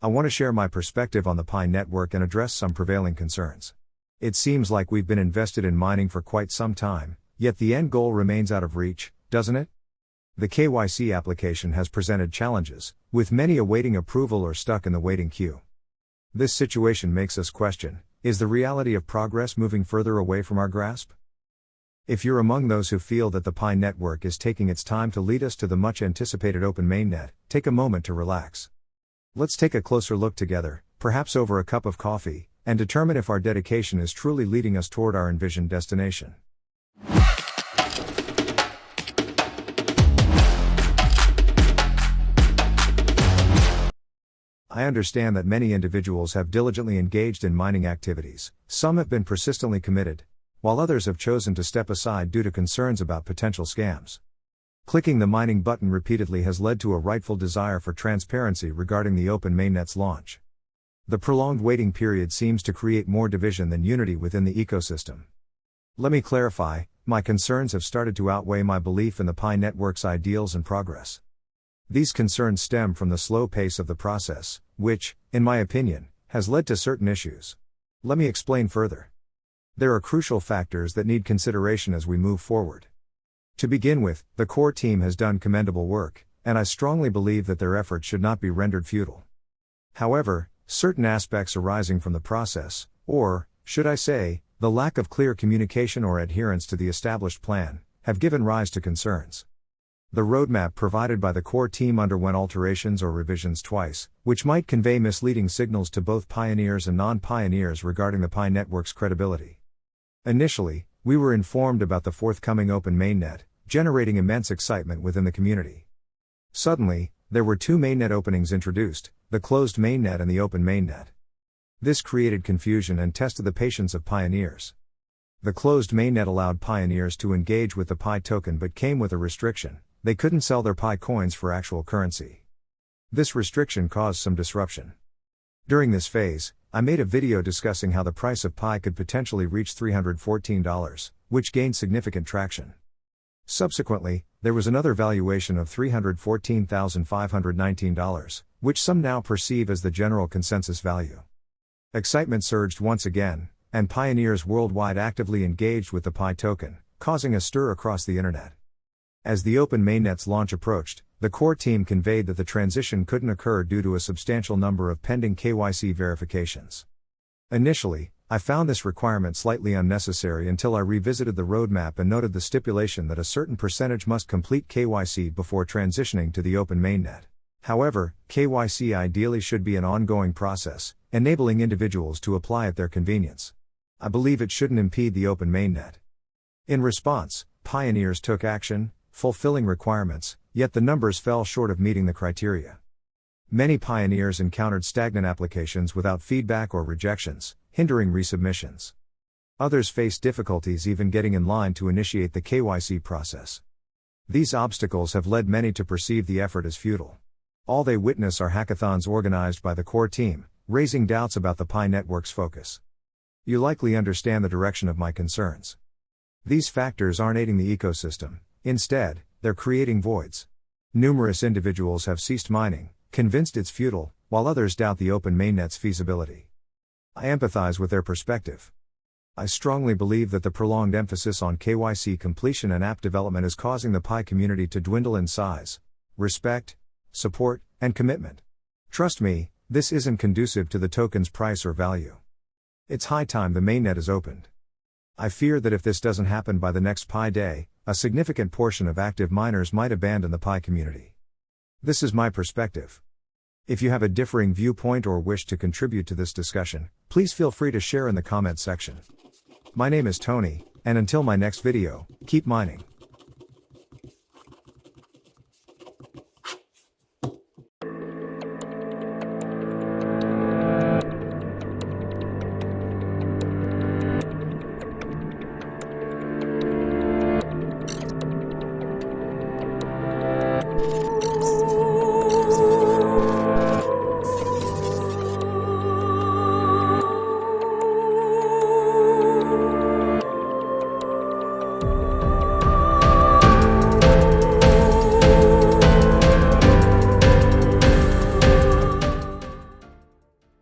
I want to share my perspective on the Pi network and address some prevailing concerns. It seems like we've been invested in mining for quite some time, yet the end goal remains out of reach, doesn't it? The KYC application has presented challenges, with many awaiting approval or stuck in the waiting queue. This situation makes us question, is the reality of progress moving further away from our grasp? If you're among those who feel that the Pi network is taking its time to lead us to the much anticipated Open Mainnet, take a moment to relax. Let's take a closer look together, perhaps over a cup of coffee, and determine if our dedication is truly leading us toward our envisioned destination. I understand that many individuals have diligently engaged in mining activities. Some have been persistently committed, while others have chosen to step aside due to concerns about potential scams. Clicking the mining button repeatedly has led to a rightful desire for transparency regarding the Open Mainnet's launch. The prolonged waiting period seems to create more division than unity within the ecosystem. Let me clarify, my concerns have started to outweigh my belief in the Pi network's ideals and progress. These concerns stem from the slow pace of the process, which, in my opinion, has led to certain issues. Let me explain further. There are crucial factors that need consideration as we move forward. To begin with, the core team has done commendable work, and I strongly believe that their efforts should not be rendered futile. However, certain aspects arising from the process, or, should I say, the lack of clear communication or adherence to the established plan, have given rise to concerns. The roadmap provided by the core team underwent alterations or revisions twice, which might convey misleading signals to both pioneers and non-pioneers regarding the Pi network's credibility. Initially, we were informed about the forthcoming Open Mainnet, generating immense excitement within the community. Suddenly, there were two mainnet openings introduced, the closed mainnet and the Open Mainnet. This created confusion and tested the patience of pioneers. The closed mainnet allowed pioneers to engage with the Pi token but came with a restriction: they couldn't sell their Pi coins for actual currency. This restriction caused some disruption. During this phase, I made a video discussing how the price of Pi could potentially reach $314, which gained significant traction. Subsequently, there was another valuation of $314,519, which some now perceive as the general consensus value. Excitement surged once again, and pioneers worldwide actively engaged with the Pi token, causing a stir across the internet. As the Open Mainnet's launch approached, the core team conveyed that the transition couldn't occur due to a substantial number of pending KYC verifications. Initially, I found this requirement slightly unnecessary until I revisited the roadmap and noted the stipulation that a certain percentage must complete KYC before transitioning to the Open Mainnet. However, KYC ideally should be an ongoing process, enabling individuals to apply at their convenience. I believe it shouldn't impede the Open Mainnet. In response, pioneers took action, fulfilling requirements, yet the numbers fell short of meeting the criteria. Many pioneers encountered stagnant applications without feedback or rejections, hindering resubmissions. Others faced difficulties even getting in line to initiate the KYC process. These obstacles have led many to perceive the effort as futile. All they witness are hackathons organized by the core team, raising doubts about the Pi network's focus. You likely understand the direction of my concerns. These factors aren't aiding the ecosystem. Instead, they're creating voids. Numerous individuals have ceased mining, convinced it's futile, while others doubt the Open Mainnet's feasibility. I empathize with their perspective. I strongly believe that the prolonged emphasis on KYC completion and app development is causing the Pi community to dwindle in size, respect, support, and commitment. Trust me, this isn't conducive to the token's price or value. It's high time the mainnet is opened. I fear that if this doesn't happen by the next Pi day, a significant portion of active miners might abandon the Pi community. This is my perspective. If you have a differing viewpoint or wish to contribute to this discussion, please feel free to share in the comment section. My name is Tony, and until my next video, keep mining.